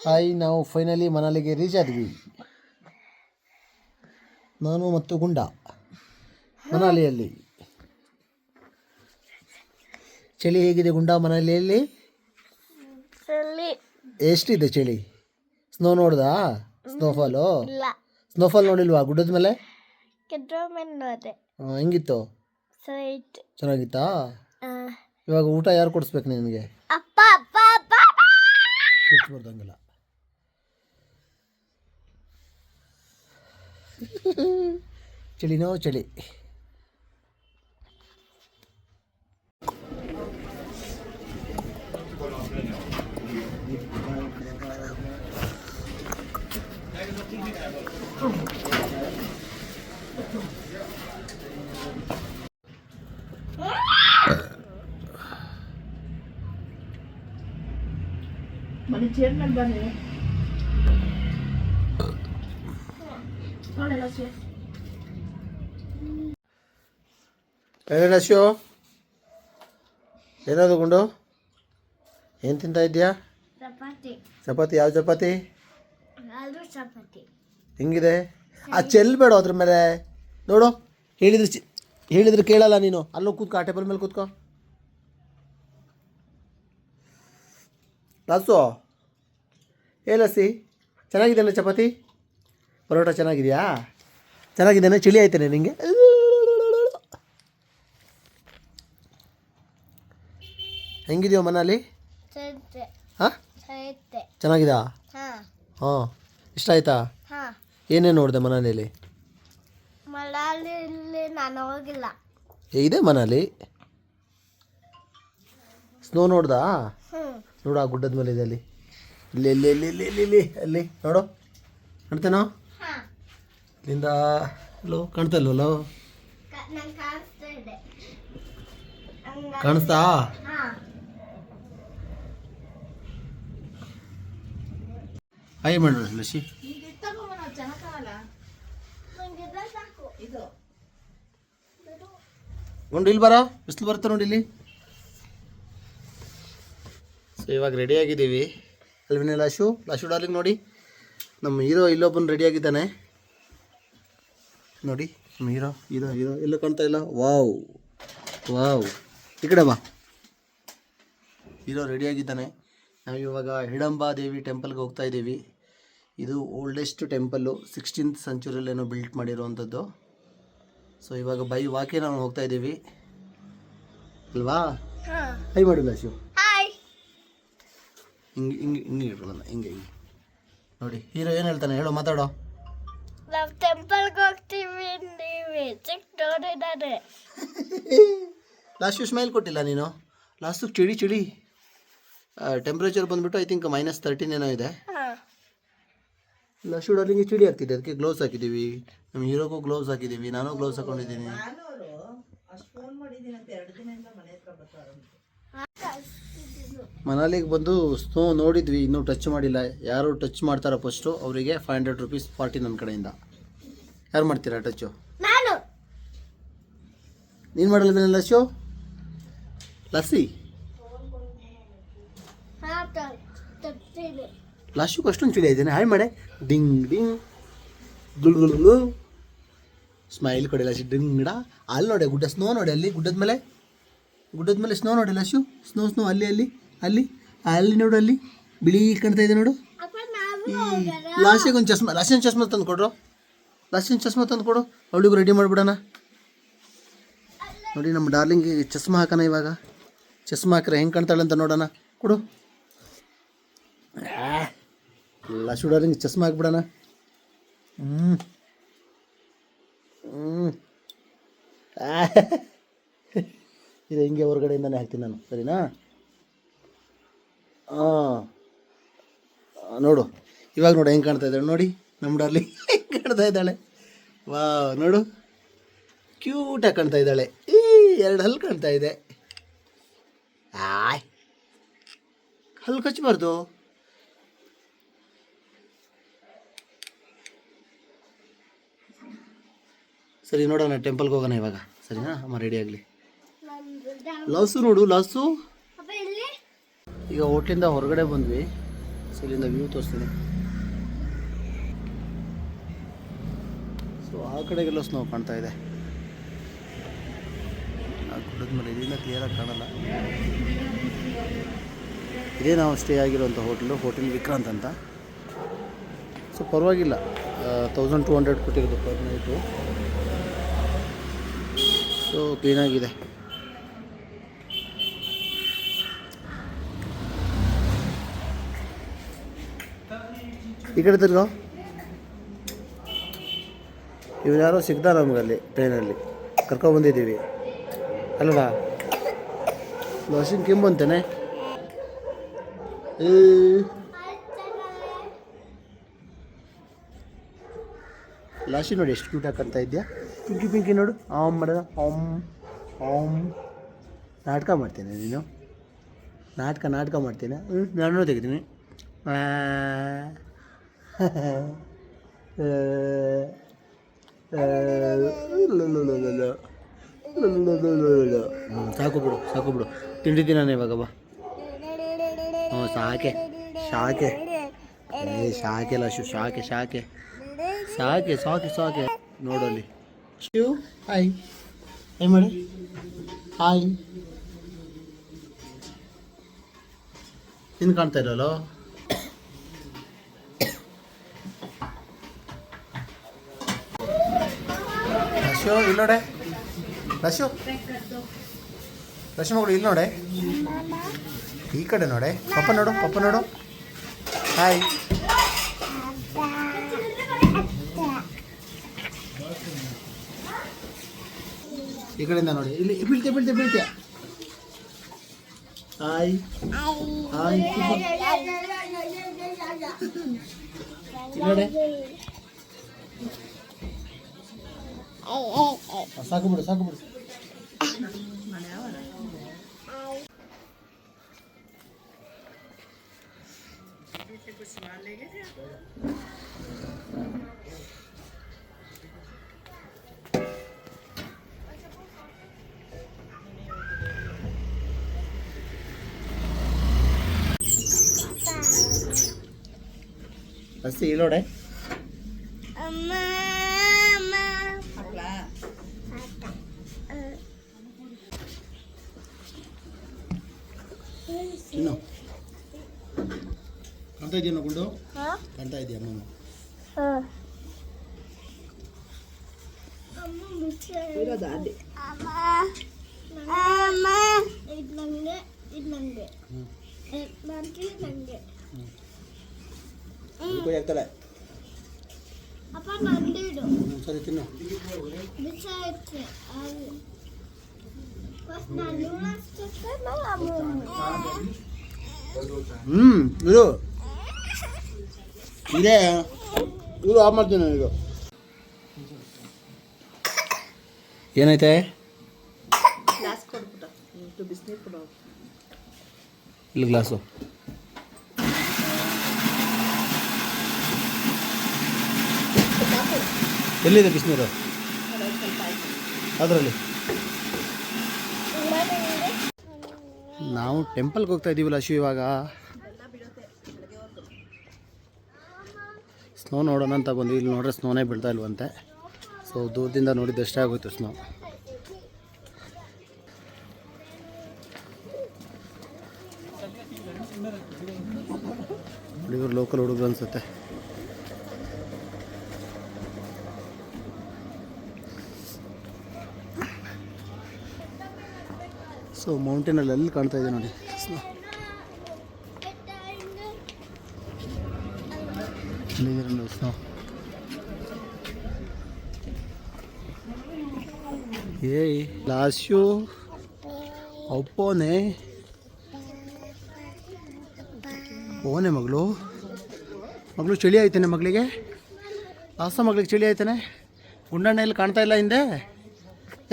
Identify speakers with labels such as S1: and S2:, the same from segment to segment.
S1: Hi, ನಾವು finally ಮನಾಲಿಗೆ reach ಆದ್ವಿ. ನಾನು ಮತ್ತು ಗುಂಡ ಮನಾಲಿಯಲ್ಲಿ. ಚಳಿ ಹೇಗಿದೆ ಗುಂಡ ಮನಾಲಿಯಲ್ಲಿ? ಎಷ್ಟಿದೆ ಚಳಿ? ಸ್ನೋ ನೋಡ್ದಾ? ಸ್ನೋಫಾಲು ನೋಡಿಲ್ವಾ ಗುಡ್ಡದ ಮೇಲೆ? ಹೆಂಗಿತ್ತು? ಚೆನ್ನಾಗಿತ್ತಾ? ಇವಾಗ ಊಟ ಯಾರು ಕೊಡಿಸ್ಬೇಕು ನಿನಗೆ? ಕಿರ್ಚ್ಬಾರ್ದಂಗಿಲ್ಲ. ಚಳಿನೋ ಚಳಿ.
S2: ಮನೆ ಚೇರ್ಮನ್ ಬನ್ನಿ
S1: ಶೋ ಏನಾದ್ರು ಗುಂಡು? ಏನು ತಿಂತಾ ಇದೆಯಾ? ಚಪಾತಿ. ಯಾವ ಚಪಾತಿ? ಹೆಂಗಿದೆ? ಚೆಲ್ಬೇಡ ಅದ್ರ ಮೇಲೆ. ನೋಡು, ಹೇಳಿದ್ರೆ ಕೇಳಲ್ಲ ನೀನು. ಅಲ್ಲೂ ಕೂತ್ಕೋ, ಆ ಟೇಬಲ್ ಮೇಲೆ ಕೂತ್ಕೋ. ಲಾಸು ಲಸ್ಸಿ ಚೆನ್ನಾಗಿದೆಯಲ್ಲ ಚಪಾತಿ? ಪರೋಟ ಚೆನ್ನಾಗಿದೆಯಾ? ಚೆನ್ನಾಗಿದ್ದೇನೆ. ಚಳಿ ಆಯ್ತಾನೆ ನಿಂಗೆ? ಹೆಂಗಿದೆಯೋ ಮನಾಲಿ? ಹಾಂ, ಚೆನ್ನಾಗಿದಾ? ಹಾಂ, ಇಷ್ಟ ಆಯ್ತಾ? ಏನೇನು ನೋಡಿದೆ ಮನಾಲಿಯಲ್ಲಿ?
S2: ನಾನು ಹೋಗಿಲ್ಲ.
S1: ಇದೆ ಮನಾಲಿ. ಸ್ನೋ ನೋಡ್ದಾ? ನೋಡು, ಆ ಗುಡ್ಡದ ಮೇಲೆ ಇದೆ. ಅಲ್ಲಿ ಇಲ್ಲಿ ಇಲ್ಲಿ ಇಲ್ಲಿ ಇಲ್ಲಿ ಇಲ್ಲಿ ಇಲ್ಲಿ ಅಲ್ಲಿ ನೋಡು, ಕಾಣ್ತೇನೋ? ಇಲ್ಲಿಂದ ಅಲ್ಲೋ ಕಾಣ್ತಲ್ವಲ್ಲೋ? ಕಾಣಿಸ್ತಾ? ಹಾಯ್ ಮಾಡ್ರಿ ಲಸಿ. ಗುಂಡು ಇಲ್ಲಿ ಬರೋ, ಬಿಸಿಲು ಬರುತ್ತೆ ನೋಡಿ ಇಲ್ಲಿ. ಸೊ ಇವಾಗ ರೆಡಿಯಾಗಿದ್ದೀವಿ ಅಲ್ವಿನ ಲಾಶು ಡಾರ್ಲಿಂಗ್? ನೋಡಿ, ನಮ್ಮ ಹೀರೋ ಇಲ್ಲೊಬ್ಬನು ರೆಡಿಯಾಗಿದ್ದಾನೆ ನೋಡಿ. ನಮ್ಮ ಹೀರೋ ಎಲ್ಲೂ ಕಾಣ್ತಾ ಇಲ್ಲ. ವಾವ್, ಈ ಕಡೆ ಬಾ. ಹೀರೋ ರೆಡಿಯಾಗಿದ್ದಾನೆ. ನಾವು ಇವಾಗ ಹಿಡಂಬಾ ದೇವಿ ಟೆಂಪಲ್ಗೆ ಹೋಗ್ತಾ ಇದ್ದೀವಿ. ಇದು ಓಲ್ಡೆಸ್ಟ್ ಟೆಂಪಲ್ಲು, 16th ಸೆಂಚುರಿಯಲ್ಲೇನೋ ಬಿಲ್ಟ್ ಮಾಡಿರೋವಂಥದ್ದು. ಸೊ ಇವಾಗ ಬೈ ವಾಕೆ ನಾವು ಹೋಗ್ತಾ ಇದ್ದೀವಿ ಅಲ್ವಾ? ಹೈ ಮಾಡಿ ಲಾಶು. ಹಿಂಗೆ ಇಟ್ಕೊಳ್ಳೋಣ, ಹಿಂಗೆ ನೋಡಿ. ಹೀರೋ ಏನು ಹೇಳ್ತಾನೆ ಹೇಳೋ, ಮಾತಾಡೋ.
S2: ನಾವು ಟೆಂಪಲ್ಗೆ ಹೋಗ್ತೀವಿ.
S1: ಲಾಸ್ಟ್ ಸ್ಮೈಲ್ ಕೊಟ್ಟಿಲ್ಲ ನೀನು. ಲಾಸ್ಟು ಚಳಿ ಟೆಂಪ್ರೇಚರ್ ಬಂದುಬಿಟ್ಟು ಐ ಥಿಂಕ್ -13 ಏನೋ ಇದೆ. ಲಾಸ್ಟ್ ಡಾರ್ಲಿಂಗ್ ಚಳಿ ಆಗ್ತಿದೆ, ಅದಕ್ಕೆ ಗ್ಲೌಸ್ ಹಾಕಿದ್ದೀವಿ. ನಮ್ಮ ಹೀರೋಗೂ ಗ್ಲೌಸ್ ಹಾಕಿದ್ದೀವಿ, ನಾನು ಗ್ಲೌಸ್ ಹಾಕೊಂಡಿದ್ದೀನಿ. ಮನಾಲಿಗೆ ಬಂದು ಸ್ನೋ ನೋಡಿದ್ವಿ, ಇನ್ನೂ ಟಚ್ ಮಾಡಿಲ್ಲ. ಯಾರು ಟಚ್ ಮಾಡ್ತಾರೋ ಫಸ್ಟು ಅವರಿಗೆ 500 ರೂಪೀಸ್ ಪಾರ್ಟಿ ನನ್ನ ಕಡೆಯಿಂದ. ಯಾರು ಮಾಡ್ತೀರಾ ಟಚ್ಚು? ನೀನು ಮಾಡಲ್ಲ ಲಸ್ಸು? ಲಸ್ಸಿ ಲಾಸ್ಟು ಅಷ್ಟೊಂದು ಚಳಿ ಇದ್ದೇನೆ. ಹಾಯ್ ಮಾಡೆ. ಡಿಂಗ್ ಡಿಂಗ್ ಗುಳು ಸ್ಮೈಲ್ ಕೊಡಿ ಲಾಶಿ. ಡಿಂಗಡ ಅಲ್ಲಿ ನೋಡಿ, ಸ್ನೋ ನೋಡಿ, ಅಲ್ಲಿ ಗುಡ್ಡದ ಮೇಲೆ ಸ್ನೋ ನೋಡಿ ಲಾಶು. ಸ್ನೋ ಅಲ್ಲಿ ನೋಡು, ಅಲ್ಲಿ ಬಿಳಿ ಕಾಣ್ತಾ ಇದೆ ನೋಡು. ಲಾಸ್ಟಿಗೆ ಒಂದು ಚಸ್ಮಾ ತಂದು ಕೊಡ್ರು. ಚಸ್ಮಾ ತಂದು ಕೊಡು, ಅವಳಿಗೂ ರೆಡಿ ಮಾಡಿಬಿಡೋಣ. ನೋಡಿ, ನಮ್ಮ ಡಾರ್ಲಿಂಗಿಗೆ ಚಸ್ಮಾ ಹಾಕೋಣ ಇವಾಗ. ಚಸ್ಮಾ ಹಾಕ್ರೆ ಹೆಂಗೆ ಕಾಣ್ತಾಳೆ ಅಂತ ನೋಡೋಣ. ಕೊಡು ಲಾಶು ಡಾರ್ಲಿಂಗ್, ಚಸ್ಮಾ ಹಾಕ್ಬಿಡೋಣ. ಇದು ಹಿಂಗೆ ಹೊರಗಡೆಯಿಂದನೇ ಹಾಕ್ತೀನಿ ನಾನು, ಸರಿನಾ? ನೋಡು ಇವಾಗ ನೋಡು ಹೆಂಗೆ ಕಾಣ್ತಾ ಇದ್ದಾಳೆ ನೋಡಿ. ನಮ್ಮ ಡಾರ್ಲಿಂಗ್ ಹೆಂಗೆ ಕಾಣ್ತಾ ಇದ್ದಾಳೆ. ವಾ, ನೋಡು ಕ್ಯೂಟಾಗಿ ಕಾಣ್ತಾ ಇದ್ದಾಳೆ. 2 ಹಲ್ಲು ಕಾಣ್ತಾ ಇದೆ. ಹಲ್ಲು ಕಚ್ಚಬಾರ್ದು. ಸರಿ, ನೋಡೋಣ, ಟೆಂಪಲ್ಗೆ ಹೋಗೋಣ ಇವಾಗ, ಸರಿನಾ? ಅಮ್ಮ ರೆಡಿ ಆಗಲಿ. ಲಾಸು ನೋಡು, ಲಾಸು ಈಗ ಹೋಟ್ಲಿಂದ ಹೊರಗಡೆ ಬಂದ್ವಿ. ಸೊ ಇಲ್ಲಿಂದ ವ್ಯೂ ತೋರಿಸ್ತೀನಿ. ಸೊ ಆ ಕಡೆಗೆಲ್ಲ ಸ್ನೋ ಕಾಣ್ತಾ ಇದೆ. ಆ ಗುಡ್ಡದ ಮೇಲೆ ಇದರಿಂದ ಕ್ಲಿಯರಾಗಿ ಕಾಣಲ್ಲ. ಇದೇ ನಾವು ಸ್ಟೇ ಆಗಿರೋಂಥ ಹೋಟೆಲ್ ವಿಕ್ರಾಂತ್ ಅಂತ. ಸೊ ಪರವಾಗಿಲ್ಲ, 1200 ಕೊಟ್ಟಿರೋದು ಪರ್ ನೈಟು. ಸೊ ಕ್ಲೀನಾಗಿದೆ. ಈ ಕಡೆ ತಿರ್ಗೋ. ಇವ್ರು ಯಾರೋ ಸಿಗ್ದ ನಮಗಲ್ಲಿ ಟ್ರೈನಲ್ಲಿ ಕರ್ಕೊಬಂದಿದ್ದೀವಿ ಅಲ್ಲವಾ? ಲೋಷನ್ ಕೆಂಬಂತಾನೆ. ಲಾಶಿ ನೋಡಿ ಎಷ್ಟು ಕ್ಯೂಟ್ ಹಾಕಂತ ಇದೆಯಾ. ಪಿಂಕಿ ನೋಡು. ಮಾಡೋದ ನಾಟಕ ಮಾಡ್ತೇನೆ ನೀನು. ನಾಟಕ ಮಾಡ್ತೀನಿ. ನಾನು ತೆಗಿತೀನಿ. ಸಾಕು ಬಿಡು ತಿಂಡಿ ತಿನ್ನಾನೆ ಇವಾಗ ಬಾ. ಹ್ಞೂ ಸಾಕೆ ಲಾಶು, ಸಾಕೆ ನೋಡಲ್ಲಿ. ಶಿವ್ ಹಾಯ್ ಮಾಡಿ. ಹಾಯ್ ಇನ್ನು ಕಾಣ್ತಾ ಇರಲ್ಲ. ಲಶು ಇಲ್ಲಿ ನೋಡೆ. ಲಶು ಮಗಳು ಇಲ್ಲಿ ನೋಡೆ. ಈ ಕಡೆ ನೋಡೆ. ಪಪ್ಪ ನೋಡು. ಹಾಯ್. ಈ ಕಡೆಯಿಂದ ನೋಡಿ. ಇಲ್ಲಿ ಬೀಳ್ತೀಯ. ಹಾಯ್ ನೋಡೆ. ಸಾಕು ಬಿಡು. ಹಸಿ ಇಲ್ಲೋಡೆ. ಇನ್ನು ಕಾಣ್ತಾ ಇದೆಯಾ ಗುಂಡು? ಕಾಣ್ತಾ ಇದೆಯಾ ಅಮ್ಮ? ಆಗ್ತಾಳೆ. ಸರಿ ತಿನ್ನು. ಇದು ಆಫ್ ಮಾಡ್ತೀನಿ ಇದು. ಏನೈತೆ? ಇಲ್ಲಿ ಗ್ಲಾಸು. ಎಲ್ಲಿದೆ ಬಿಸಿನೀರು? ಅದರಲ್ಲಿ. ನಾವು ಟೆಂಪಲ್ಗೆ ಹೋಗ್ತಾ ಇದ್ದೀವಲ್ಲ ಶಿವ ಇವಾಗ. ಸ್ನೋ ನೋಡೋಣ ಅಂತ ಬಂದು ಇಲ್ಲಿ ನೋಡ್ರೆ ಸ್ನೋನೇ ಬೀಳ್ತಾ ಇಲ್ವಂತೆ. ಸೊ ದೂರದಿಂದ ನೋಡಿದ್ದಷ್ಟೇ ಆಗೋಯ್ತು ಸ್ನೋ. ಇವರು ಲೋಕಲ್ ಹುಡುಗರು ಅನ್ಸುತ್ತೆ. ಸೊ ಮೌಂಟೇನಲ್ಲಿ ಎಲ್ಲಿ ಕಾಣ್ತಾ ಇದೆ ನೋಡಿ ಸ್ನೋ. ಸ್ನೋ ಏಯ್ ಲಾಸ್ಯು ಒಪ್ಪೋನೆ ಮಗಳು ಚಳಿ ಆಯ್ತಾನೆ ಮಗಳಿಗೆ. ಮಗಳಿಗೆ ಚಳಿ ಆಯ್ತಾನೆ. ಗುಂಡಣ್ಣ ಎಲ್ಲಿ ಕಾಣ್ತಾ ಇಲ್ಲ ಹಿಂದೆ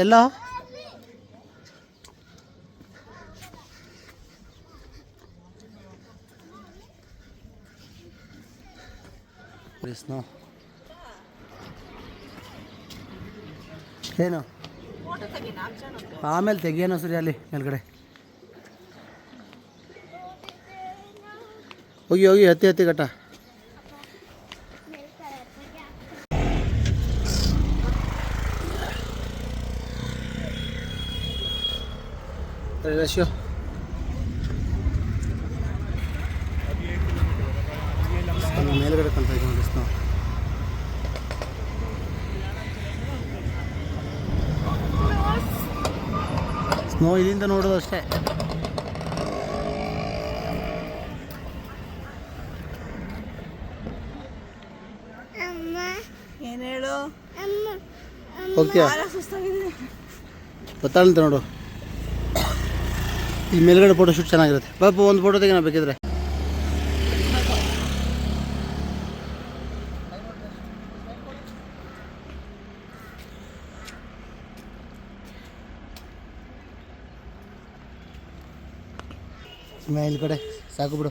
S1: ಎಲ್ಲ. ಸ್ನೋ ಏನು ಆಮೇಲೆ ತೆಗಿಯೋಣ ಸರಿ ಅಲ್ಲಿ ಮೇಲ್ಗಡೆ. ಹೋಗಿ ಹೋಗಿ ಹತ್ತಿ ಹತ್ತಿ ಕಟ್ಟ. ರಶು ಮೇಲ್ಗಡೆ ಕಾಣ್ತಾ ಇದೆ ನೋಡಿ ಸ್ನೋ ಇಲ್ಲಿಂದ ನೋಡೋದು ಅಷ್ಟೇ.
S3: ಏನು ಹೇಳು,
S1: ಹೋಗ್ತೀಯಾ? ಗೊತ್ತಾಗಂತ ನೋಡು. ಇಲ್ಲಿ ಮೇಲ್ಗಡೆ ಫೋಟೋ ಶೂಟ್ ಚೆನ್ನಾಗಿರುತ್ತೆ. ಬಾಪು ಒಂದು ಫೋಟೋ ತೆಗೆನ ಬೇಕಿದ್ರೆ. ಮೇಲ್ ಕಡೆ ಸಾಕು ಬಿಡು.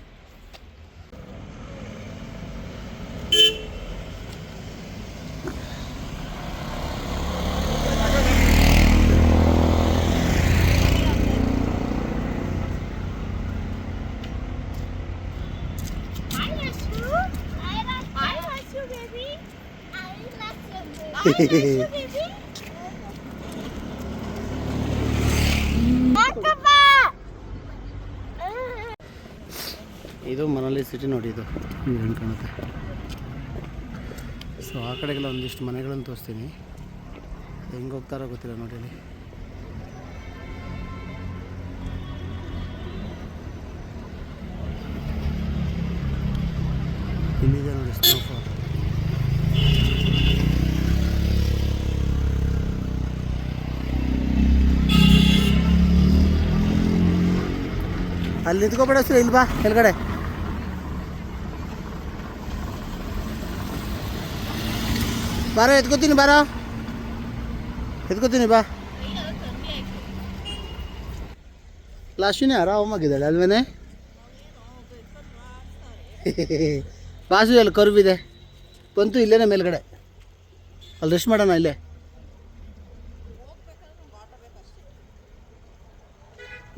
S1: ಇದು ಮನಾಲಿ ಸಿಟಿ ನೋಡಿ. ಇದು ಹೆಂಗೆ ಕಾಣುತ್ತೆ. ಸೊ ಆ ಕಡೆಗೆಲ್ಲ ಒಂದಿಷ್ಟು ಮನೆಗಳನ್ನು ತೋರಿಸ್ತೀನಿ. ಹೆಂಗೆ ಹೋಗ್ತಾರೋ ಗೊತ್ತಿಲ್ಲ ನೋಡಿ. ಅಲ್ಲಿ ಇಲ್ಲಿದೆ ನೋಡಿ ಸ್ನೋಫಾಲ್. ಅಲ್ಲಿ ನಿಂತ್ಕೊಬೇಡ ಸರ್, ಇಲ್ಲಿ ಬಾ ಕೆಳಗಡೆ. ಬಾರೋ ಎತ್ಕೋತೀನಿ, ಬಾರೋ ಎತ್ಕೋತೀನಿ ಬಾ. ಲಾಸ್ಟಿನೇ ಆರಾಮಾಗಿದ್ದಾಳೆ ಅಲ್ವೇನೆ. ಬಾಸು ಅಲ್ಲಿ ಕರ್ವಿದೆ ಬಂತು, ಇಲ್ಲೇನೆ ಮೇಲ್ಗಡೆ. ಅಲ್ಲಿ ರೆಸ್ಟ್ ಮಾಡೋಣ ಇಲ್ಲೇ.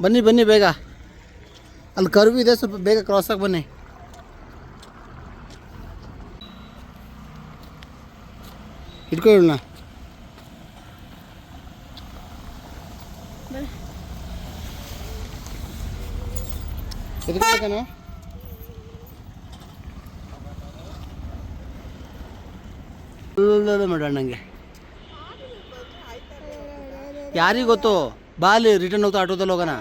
S1: ಬನ್ನಿ ಬನ್ನಿ ಬೇಗ, ಅಲ್ಲಿ ಕರ್ವ್ ಇದೆ, ಸ್ವಲ್ಪ ಬೇಗ ಕ್ರಾಸ್ ಆಗಿ ಬನ್ನಿ. ಇಟ್ಕೊಳ್ಳೋಣ. ಎದ್ಕೋಬೇಕೇನೋ. ಮಾಡೋಣ ನನಗೆ ಯಾರಿಗೆ ಗೊತ್ತು. ಬಾ ಅಲ್ಲಿ ರಿಟರ್ನ್ ಹೋಗ್ತಾ ಆಟೋದಲ್ಲಿ ಹೋಗೋಣ.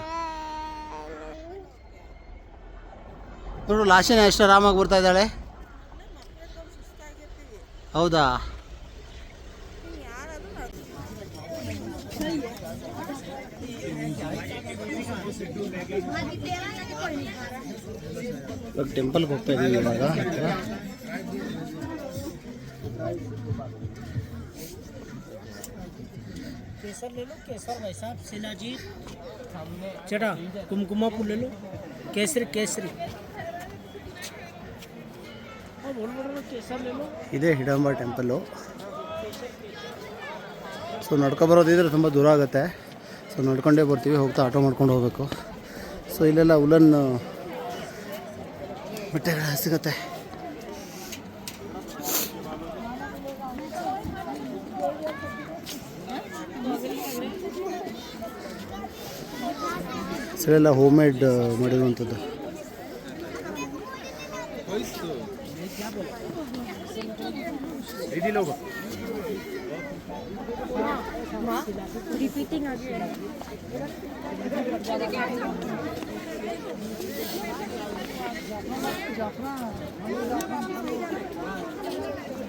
S1: ನೋಡು ಲಾಸ್ಟಿನ ಎಷ್ಟು ಆರಾಮಾಗಿ ಬರ್ತಾ ಇದ್ದಾಳೆ. ಹೌದಾ? ಇವಾಗ ಟೆಂಪಲ್ಗೆ ಹೋಗ್ತಾ ಇದ್ದೀವಿ. ಇವಾಗ
S4: केसर ले लो, केसर भाई साहब, शिलाजीत चटा, कुमकुमा फूल ले लो, केसरी केसरी, बोल केसर ले लो.
S1: ಇದೇ ಹಿಡಂಬ ಟೆಂಪಲ್ಲು. ಸೊ ನಡ್ಕೊಬರೋದಿದ್ರೆ ತುಂಬ ದೂರ ಆಗುತ್ತೆ. ಸೊ ನಡ್ಕೊಂಡೇ ಬರ್ತೀವಿ, ಹೋಗ್ತಾ ಆಟೋ ಮಾಡ್ಕೊಂಡು ಹೋಗಬೇಕು. ಸೊ ಇಲ್ಲೆಲ್ಲ ಉಲನ್ ಬಟ್ಟೆಗಳು ಸಿಗುತ್ತೆ. ಸೊ ಎಲ್ಲ ಹೋಮ್ ಮೇಡ್ ಮಾಡಿರುವಂಥದ್ದು.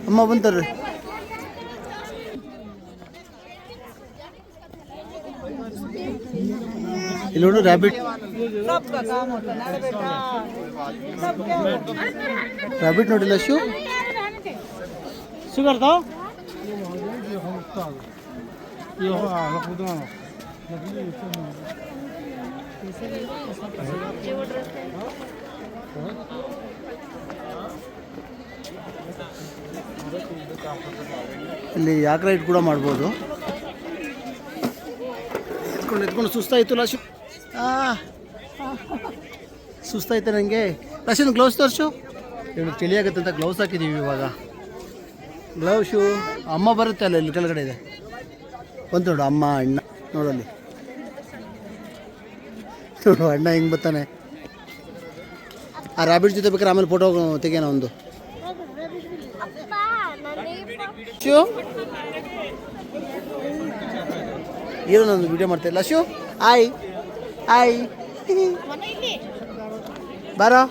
S1: ಅಮ್ಮ ಬಂತಾರ್ರಿ. ಇಲ್ಲಿ ನೋಡು ರ್ಯಾಬಿಟ್. ರ್ಯಾಬಿಟ್ ನೋಡಿಲ್ಲ ಶೂ
S4: सुगरता
S1: ಇಲ್ಲಿ ಯಾಕೆ ರೈಡ್ ಕೂಡ ಮಾಡ್ಬೋದು. ಎತ್ಕೊಂಡು ಸುಸ್ತಾಯಿತು ಲಾಶು. ಸುಸ್ತಾಯ್ತು ನನಗೆ. ಅಷ್ಟೊಂದು ಗ್ಲೌಸ್ ತೋರಿಸು. ಇವಳು ಚಳಿ ಆಗುತ್ತೆ ಅಂತ ಗ್ಲೌಸ್ ಹಾಕಿದ್ದೀವಿ ಇವಾಗ. ಗ್ಲೌಸು ಅಮ್ಮ ಬರುತ್ತೆ ಅಲ್ಲ, ಇಲ್ಲಿ ಕೆಳಗಡೆ ಇದೆ ಬಂತು ನೋಡು ಅಮ್ಮ ಅಣ್ಣ ನೋಡಲ್ಲಿ ನೋಡು ಅಣ್ಣ ಹೆಂಗೆ ಬರ್ತಾನೆ. ಆ ರ್ಯಾಬಿಟ್ ಜೊತೆ ಬೇಕಾದ್ರೆ ಆಮೇಲೆ ಫೋಟೋ ತೆಗೆಯೋಣ ಒಂದು. ಇರೋ ನಾನು ವಿಡಿಯೋ ಮಾಡ್ತಾಯಿಲ್ಲ. ಶು ಆಯ್ ಆಯ್ ಬಾರೋ.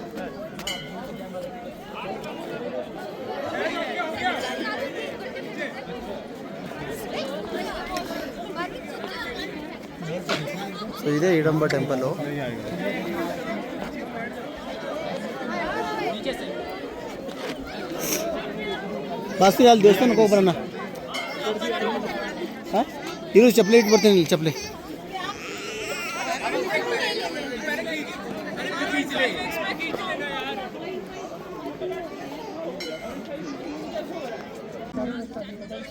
S1: ಸೊ ಇದೇ ಹಿಡಂಬ ಟೆಂಪಲ್ಲು. ಬಾಸ್ತಿ ಅಲ್ಲಿ ದೇವಸ್ಥಾನಕ್ಕೆ ಹೋಗಿ ಬರೋಣ. ಹಾಂ ಇರು ಚಪ್ಪಲಿ ಇಟ್ಟು ಬರ್ತೀನಿ. ಇಲ್ಲಿ ಚಪ್ಪಲಿ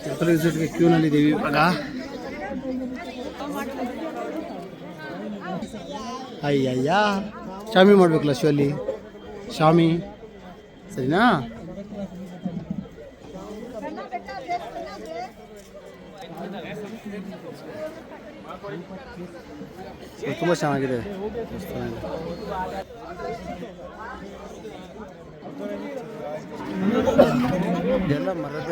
S1: ಚಪ್ಪಲಿ ವಿಸಿಟ್ಗೆ ಕ್ಯೂನಲ್ಲಿದ್ದೀವಿ ಇವಾಗ. ಅಯ್ಯಯ್ಯ ಶಾಮಿ ಮಾಡ್ಬೇಕಲ್ಲ ಶಿವಲ್ಲಿ ಶಾಮಿ ಸರಿನಾ. ತುಂಬ ಚೆನ್ನಾಗಿದೆ ಎಲ್ಲ ಮರದ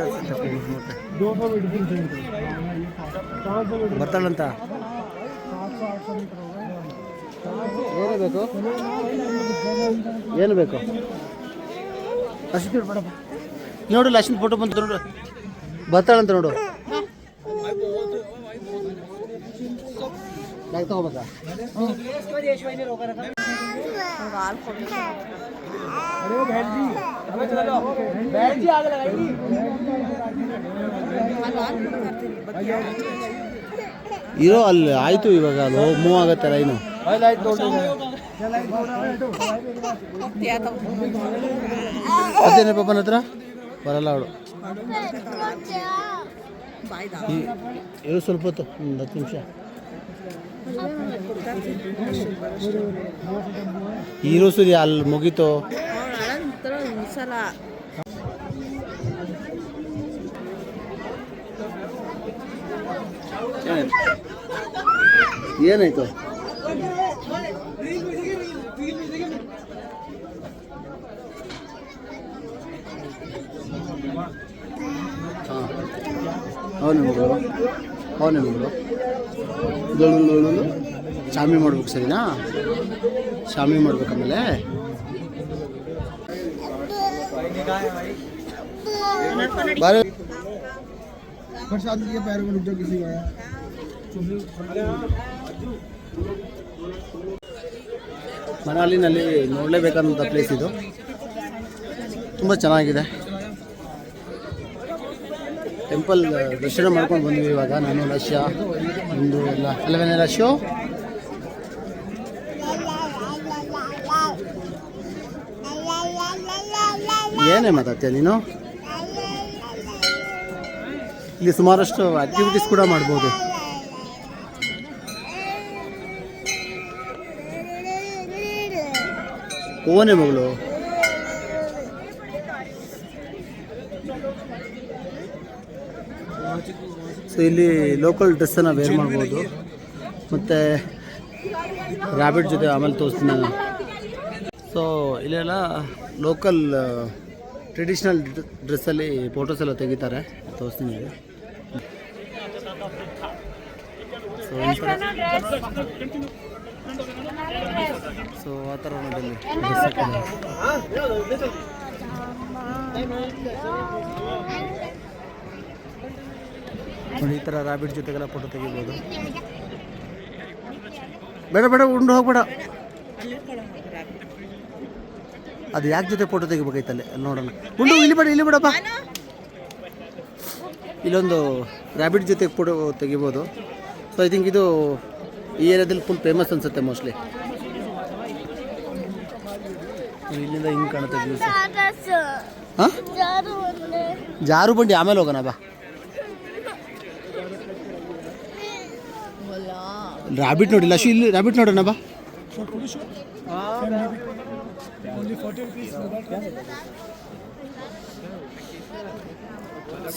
S1: ಬರ್ತಾಳಂತ. ಏನು ಬೇಕು ಏನು ಬೇಕು ಅಶ್ವಿನ್ ಬೇಡಪ್ಪ ನೋಡು. ಅಶ್ವಿನ್ ಫೋಟೋ ಬಂತು ನೋಡು, ಬರ್ತಾಳಂತ ನೋಡು. ಬ್ಯಾಗ್ ತಗೋಬೇಕಾ? ಇರೋ ಅಲ್ಲಿ ಆಯಿತು. ಇವಾಗ ಅದು ಮೂವ್ ಆಗತ್ತೆ ಲೈನು. ಅದೇನೇ ಪಾಪನ ಹತ್ರ ಬರಲ್ಲ ಅವಳು. ಇರೋ ಸ್ವಲ್ಪ ಹೊತ್ತು, ಒಂದು 10 ನಿಮಿಷ. ಹೀರೋ ಸೂರ್ಯ ಅಲ್ಲಿ ಮುಗೀತು. ಏನಾಯ್ತು? ಅವನೇ ಮಗಳು ಶಾಮಿ ಮಾಡ್ಬೇಕು ಸರಿನಾ. ಶಾಮಿ ಮಾಡ್ಬೇಕು. ಆಮೇಲೆ ಮನಾಲಿನಲ್ಲಿ ನೋಡಲೇಬೇಕಾದಂಥ ಪ್ಲೇಸ್ ಇದು. ತುಂಬ ಚೆನ್ನಾಗಿದೆ. ಟೆಂಪಲ್ ದರ್ಶನ ಮಾಡ್ಕೊಂಡು ಬಂದ್ವಿ ಇವಾಗ ನಾನು ಲಕ್ಷ್ಯ ಒಂದು ಎಲ್ಲ. ಅಲ್ಲವೇನೆ ಲಕ್ಷ್ಯ? ಏನೇ ಮಾತಾಡ್ತೀಯ ನೀನು? ಇಲ್ಲಿ ಸುಮಾರಷ್ಟು ಆಕ್ಟಿವಿಟೀಸ್ ಕೂಡ ಮಾಡ್ಬೋದು. ಓನೇ ಮಗಳು. ಸೊ ಇಲ್ಲಿ ಲೋಕಲ್ ಡ್ರೆಸ್ಸನ್ನು ವೇರ್ ಮಾಡ್ಬೋದು. ಮತ್ತು ರ್ಯಾಬಿಟ್ ಜೊತೆ ಆಮೇಲೆ ತೋರಿಸ್ತೀನಿ ನಾನು. ಸೊ ಇಲ್ಲೆಲ್ಲ ಲೋಕಲ್ ಟ್ರೆಡಿಷ್ನಲ್ ಡ್ರೆಸ್ಸಲ್ಲಿ ಫೋಟೋಸ್ ಎಲ್ಲ ತೆಗಿತಾರೆ, ತೋರಿಸ್ತೀನಿ. ಸೊ ಆ ಥರ ನೋಡಿ ಈ ಥರ ರ್ಯಾಬಿಟ್ ಜೊತೆಗೆಲ್ಲ ಫೋಟೋ ತೆಗಿಬೋದು. ಬೇಡ ಬೇಡ ಉಂಡು ಹೋಗ್ಬೇಡ. ಅದು ಯಾಕೆ ಜೊತೆ ಫೋಟೋ ತೆಗಿಬೇಕೈತಲ್ಲೇ ನೋಡೋಣ. ಉಂಡು ಇಲ್ಲಿ ಬಿಡಪ್ಪ. ಇಲ್ಲೊಂದು ರ್ಯಾಬಿಟ್ ಜೊತೆ ಫೋಟೋ ತೆಗಿಬೋದು. ಸೊ ಐ ಥಿಂಕ್ ಇದು ಈ ಏರಿಯಾದಲ್ಲಿ ಫುಲ್ ಫೇಮಸ್ ಅನ್ಸುತ್ತೆ ಮೋಸ್ಟ್ಲಿ. ಇಲ್ಲಿಂದ ಹಿಂಗೆ ಕಾಣುತ್ತೆ ವ್ಯೂಸ್. ಹಾಂ ಜಾರು ಬಂಡಿ ಆಮೇಲೆ ಹೋಗೋಣ ಬಾ. ರ್ಯಾಬಿಟ್ ನೋಡಿಲ್ಲ ಅಶು, ಇಲ್ಲಿ ರ್ಯಾಬಿಟ್ ನೋಡೋಣ ಬಾ.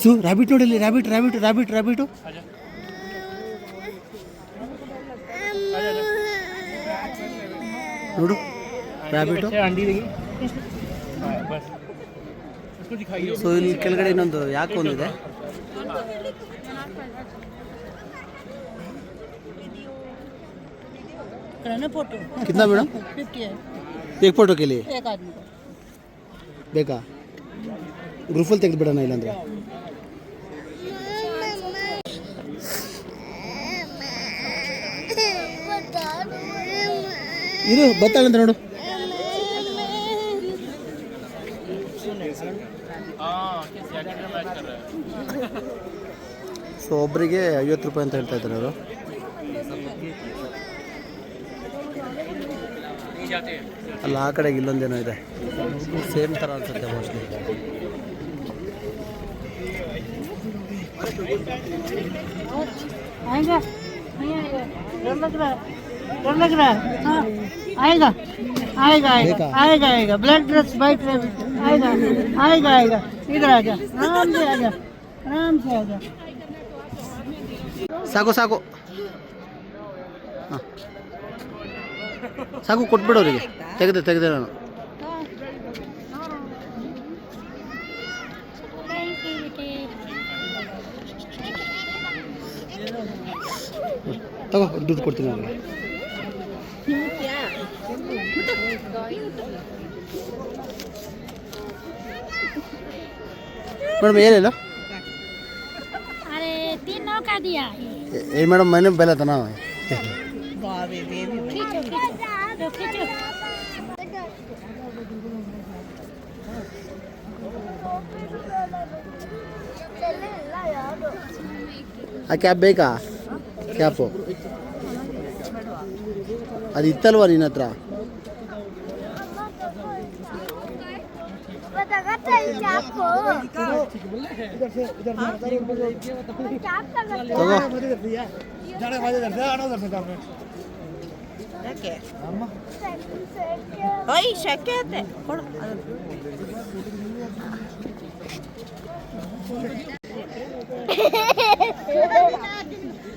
S1: ಸು ರ್ಯಾಬಿಟ್ ನೋಡಿ ಇಲ್ಲಿ, ರ್ಯಾಬಿಟ್ ರ್ಯಾಬಿಟ್ ರ್ಯಾಬಿಟ್ ರ್ಯಾಬಿಟು. ನೋಡು ರ್ಯಾಬಿಟು. ಸೊ ಇಲ್ಲಿ ಕೆಳಗಡೆ ಇನ್ನೊಂದು ಯಾಕೆ ಒಂದಿದೆ.
S4: फोटो
S1: कितना मैडम?
S4: 50 है
S1: एक फोटो के लिए
S4: एक आदमी का.
S1: ಬೇಕಾ? ಗ್ರೂಪಲ್ಲಿ ತೆಗೆದು ಬಿಡೋಣ ಇಲ್ಲಾಂದರೆ. ಇದು ಬತ್ತಾಳಂತ ನೋಡು. ಸೊ ಒಬ್ಬರಿಗೆ 50 ರೂಪಾಯಿ ಅಂತ ಹೇಳ್ತಾ ಇದ್ದಾರೆ ಅವರು. ಅಲ್ಲ ಆ ಕಡೆಗೆ ಇಲ್ಲೊಂದೇನೋ ಇದೆ, ಸೇಮ್ ಥರ ಅನ್ಸುತ್ತೆ ಮೋಸ್ಟ್ಲಿ.
S4: आएगा नहीं आएगा, डर लग रहा है, डर लग रहा है. हाँ आएगा आएगा आएगा आएगा आएगा. ब्लैक ड्रेस वाइट रैबिट आएगा आएगा आएगा. इधर आ जा, आराम से आ जा, आराम से आ जा.
S1: ಸಾಕು ಸಾಕು ಹಾಂ ಸಾಕು, ಕೊಟ್ಬಿಡು ಅವರಿಗೆ. ತೆಗೆದೆ ನಾನು. ತಗೋ ದುಡ್ಡು ಕೊಡ್ತೀನಿ ಅವರಿಗೆ. ಮೇಡಮ್ ಏನಿಲ್ಲ.
S2: अरे 3 नौ का दिया.
S1: ए मैडम मैंने पहले था ना.
S2: खींचो खींचो खींचो.
S1: ಆ ಕ್ಯಾಬ್ ಬೇಕಾ? ಕ್ಯಾಪು ಅದು ಇತ್ತಲ್ವ ನಿನ್ನ ಹತ್ರ?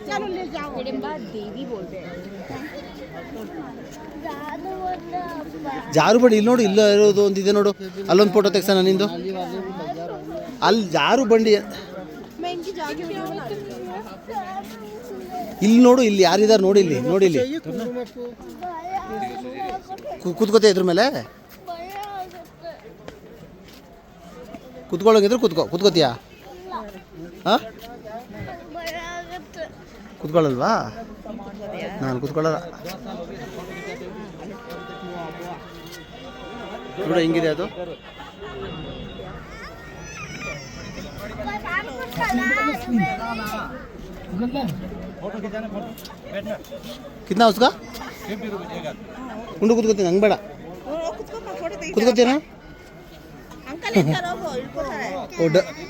S2: चलो ले जाओ. देवी बोलते हैं.
S1: ಜಾರು ಬಂಡಿ ಇಲ್ಲಿ ನೋಡು, ಇಲ್ಲ ಇರೋದು ಒಂದಿದೆ ನೋಡು. ಅಲ್ಲೊಂದು ಫೋಟೋ ತೆಗ್ಸೋಣ ನಿಂದು. ಅಲ್ಲಿ ಜಾರು ಬಂಡಿ ಇಲ್ಲಿ ನೋಡು, ಇಲ್ಲಿ ಯಾರಿದ್ದಾರೆ ನೋಡಿ, ಇಲ್ಲಿ ನೋಡಿ, ಇಲ್ಲಿ ಕೂತ್ಕೋತೆ ಇದ್ರ ಮೇಲೆ. ಕೂತ್ಕೊಳ್ಳೋಂಗಿದ್ರೆ ಕೂತ್ಕೋತೀಯಾ? ಹಾಂ ಕೂತ್ಕೊಳ್ಳಲ್ವಾ? ನಾನು ಕೂತ್ಕೊಳ್ಳಲ್ಲ. ನೋಡ ಹೆಂಗಿದೆ ಅದು. ಕಿತ್ನಾ ಉಸ್ಕಾ? ಉಂಡು ಕೂತ್ಕೋತೀನಿ, ಹಂಗೆ ಬೇಡ. ಕೂತ್ಕೋತೀನಾ?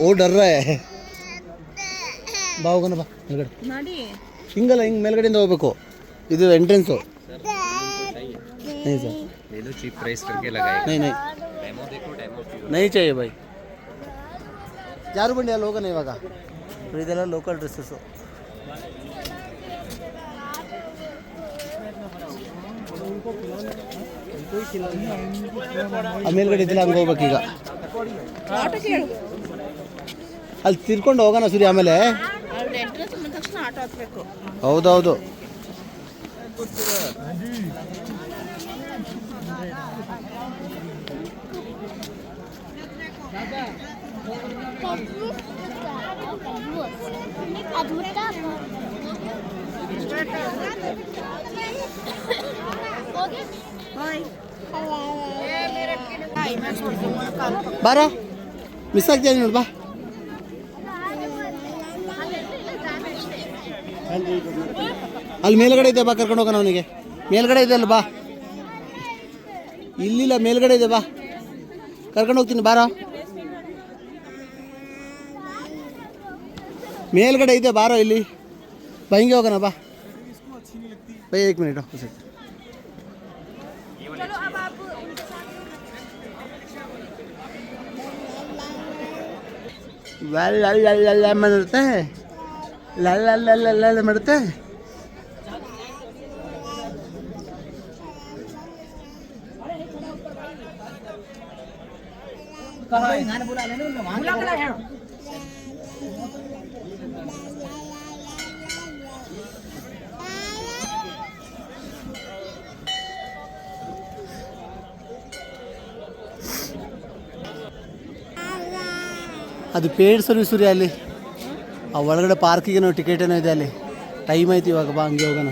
S1: ಓ ಡರ್ ಬಾ ಹೋಗೋಣ, ಬಾ ಮೇಲ್ಗಡೆ. ಹಿಂಗಲ್ಲ, ಹಿಂಗೆ ಮೇಲ್ಗಡೆಯಿಂದ ಹೋಗ್ಬೇಕು. ಇದು ಎಂಟ್ರೆನ್ಸು. नहीं सर,
S3: ले लो, चीप प्राइस करके लगाएगा.
S1: नहीं नहीं
S3: डेमो देखो, डेमो प्योर.
S1: नहीं चाहिए भाई. ಜಾರು ಬಂಡಿ ಅಲ್ಲಿ ಹೋಗೋಣ ಇವಾಗ. ಇದೆಲ್ಲ ಲೋಕಲ್ ಡ್ರೆಸ್ಸಸ್ಸು. ಮೇಲ್ಗಡೆ ಇದ್ದಿಲ್ಲ, ಹಂಗೆ ಹೋಗ್ಬೇಕೀಗ. ಅಲ್ಲಿ ತಿರ್ಕೊಂಡು ಹೋಗೋಣ ಸೂರ್ಯ. ಆಮೇಲೆ ಹೌದೌದು. ಬಾರ, ಮಿಸ್ ಆಗ್ತೀಯ ನೋಡಿ, ಬಾ. ಅಲ್ಲಿ ಮೇಲ್ಗಡೆ ಇದೆ, ಬಾ ಕರ್ಕೊಂಡು ಹೋಗೋಣ ಅವನಿಗೆ. ಮೇಲ್ಗಡೆ ಇದೆ ಅಲ್ಲ, ಬಾ. ಇಲ್ಲಿಲ್ಲ, ಮೇಲ್ಗಡೆ ಇದೆ, ಬಾ ಕರ್ಕೊಂಡು ಹೋಗ್ತೀನಿ, ಬಾರ. ಮೇಲ್ಗಡೆ ಇದೆ, ಬಾರೋ ಇಲ್ಲಿ. ಬಾ, ಹಿಂಗೆ ಹೋಗೋಣ, ಬಾ. By 1 minute. ಮಾಡುತ್ತೆ ಮಾಡುತ್ತೆ. ಅದು ಪೇಯ್ಡ್ ಸರ್ವಿಸ್ ರೀ ಅಲ್ಲಿ. ಆ ಒಳಗಡೆ ಪಾರ್ಕಿಗೆ ನಾವು ಟಿಕೆಟ್ ಏನೋ ಇದೆ ಅಲ್ಲಿ. ಟೈಮ್ ಆಯ್ತು ಇವಾಗ, ಬಾ ಹಂಗೆ ಹೋಗೋಣ.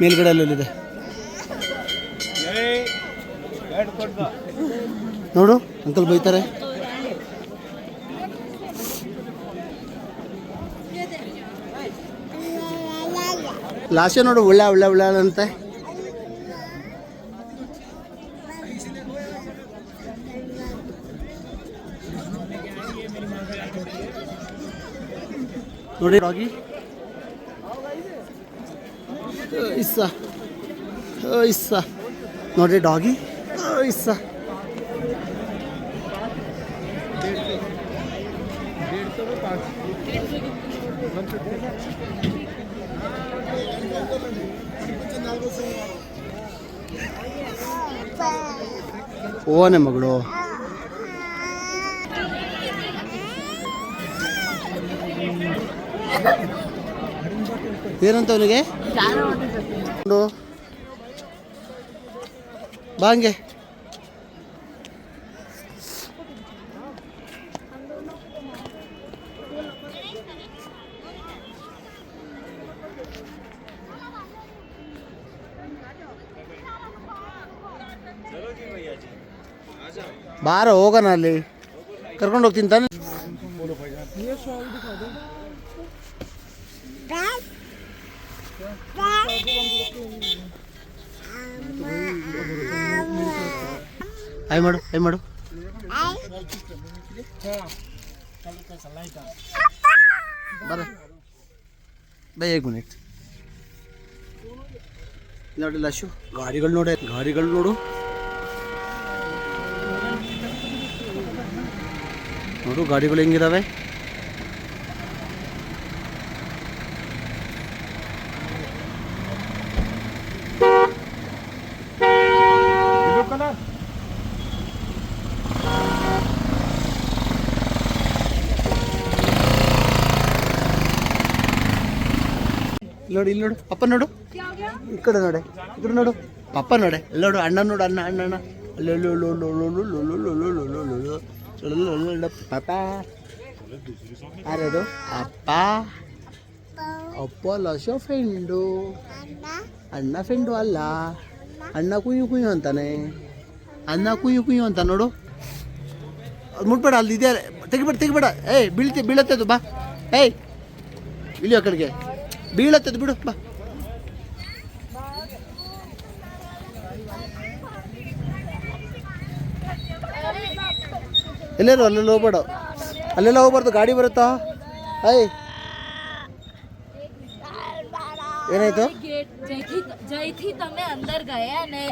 S1: ಮೇಲ್ಗಡೆ ಅಲ್ಲಿದೆ ನೋಡು, ಅಂಕಲ್ ಬೈತಾರೆ. ಲಾಸ್ಟೇ ನೋಡು, ಒಳ್ಳೆ ಒಳ್ಳೆ ಒಳ್ಳೆ ಅಂತೆ. ನೋಡಿ ಡಾಗಿ ಇಸ್ಸ ಇಸ್ಸ ನೋಡ್ರಿ ಡಾಗಿ ಇಸ್ಸ. ಓನೆ ಮಗಳು. ಏನಂತ ಅವನಿಗೆ ಬಾ ಹಂಗೆ. ಬಾರ ಹೋಗೋಣ, ಅಲ್ಲಿ ಕರ್ಕೊಂಡು ಹೋಗ್ತೀನಿ ತಾನೆ. ಹಾಯ್ ಮಾಡು, ಹಾಯ್ ಮಾಡು. ಬರ ಬೈ, 1 ಮಿನಿಟ್. ನೋಡಿ ಲಶು, ಗಾಡಿಗಳು ನೋಡೆ, ಗಾಡಿಗಳು ನೋಡು ನೋಡು ಗಾಡಿಗಳು ಹೆಂಗಿದಾವೆ. ನೋಡಿ ಇಲ್ಲಿ ನೋಡು, ಅಪ್ಪ ನೋಡು, ಈ ಕಡೆ ನೋಡೆ, ಈ ಕಡೆ ನೋಡು, ಪಪ್ಪ ನೋಡೆ, ಇಲ್ಲಿ ನೋಡು, ಅಣ್ಣ ನೋಡು, ಅಣ್ಣ ಅಣ್ಣ ಅಣ್ಣ ಪಾಪ. ಯಾರದು? ಅಪ್ಪ. ಅಪ್ಪ ಲಶೋ ಫ್ರೆಂಡು, ಅಣ್ಣ ಫ್ರೆಂಡು ಅಲ್ಲ. ಅಣ್ಣ ಕುಯ್ಯು ಕುಯ್ಯು ಅಂತಾನೆ, ಅಣ್ಣ ಕುಯ್ಯು ಕುಯ್ಯು ಅಂತ ನೋಡು. ಅದು ಮುಟ್ಬೇಡ, ಅಲ್ಲಿ ಇದೆ, ತೆಗಿಬೇಡ ತೆಗಿಬೇಡ. ಏಯ್ ಬೀಳತ್ತೆ ಅದು, ಬಾ. ಏಯ್ ಇಳಿಯೋ ಕಡೆಗೆ, ಬೀಳತ್ತದು, ಬಿಡು ಬಾ. ಎಲ್ಲೇರು ಅಲ್ಲೆಲ್ಲ ಹೋಗ್ಬೇಡ, ಅಲ್ಲೆಲ್ಲ ಹೋಗ್ಬಾರ್ದು, ಗಾಡಿ ಬರುತ್ತಾ. ಏಯ್ ಏನಾಯ್ತು?
S2: ಜೈತಿ ತಮ್ಮೆ ಅಂದರ್ ಗಯಾ ನೇ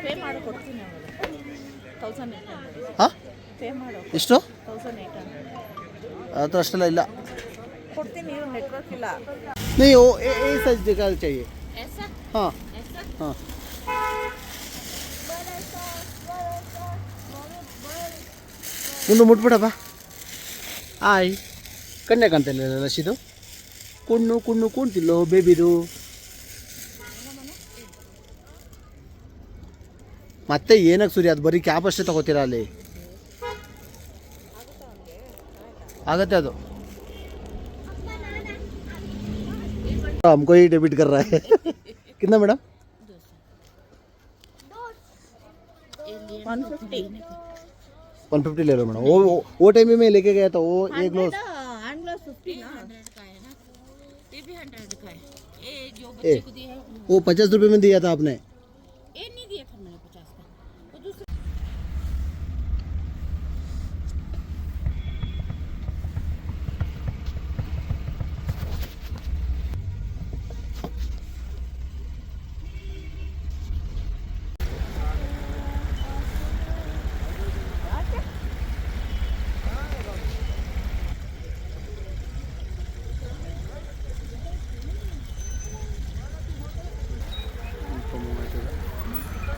S2: ಪೇ ಮಾಡಿ ಕೊಡ್ತೀನಿ. 1800
S1: ಹಾಂ,
S2: ಪೇ ಮಾಡು.
S1: ಎಷ್ಟು?
S2: 1800
S1: ಅದು ಅಷ್ಟೆಲ್ಲ ಇಲ್ಲ
S2: ಕೊಡ್ತೀನಿ, ನೆಟ್ವರ್ಕ್ ಇಲ್ಲ.
S1: नहीं वो ए साइज दिखा चाहिए.
S2: ऐसा
S1: हाँ
S2: ऐसा
S1: हाँ. ಮುಂದೆ ಮುಟ್ಬಿಡಪ್ಪ. ಆಯ್ ಕನ್ಯಾ ಕಾಣ್ತಿಲ್ಲ ಲಸಿದು. ಕುಣ್ಣು ಕುಣ್ಣು ಕುಣ್ತಿಲ್ಲೋ ಬೇಬಿದು. ಮತ್ತೆ ಏನಕ್ಕೆ ಸೂರ್ಯ, ಅದು ಬರೀ ಕ್ಯಾಬ್ ಅಷ್ಟೇ ತಗೋತೀರಾ ಅಲ್ಲಿ? ಆಗತ್ತೆ ಅದು. हमको ही डेबिट कर रहा है. कितना मैडम? 150 ले लो मैडम. वो टाइम में मैं लेके गया था, वो एक ग्लास
S2: 50 ना, 100 का है ना, ये भी 100 का है. ये जो
S1: ए,
S2: बच्चे को दिया है
S1: वो 50 रुपये में दिया था आपने.
S2: ये नहीं दिया था मैंने 50 का, वो दूसरा.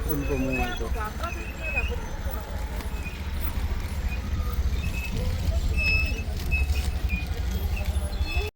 S1: ಸ್ವಲ್ಪ ಮೂವ್ ಆಯಿತು.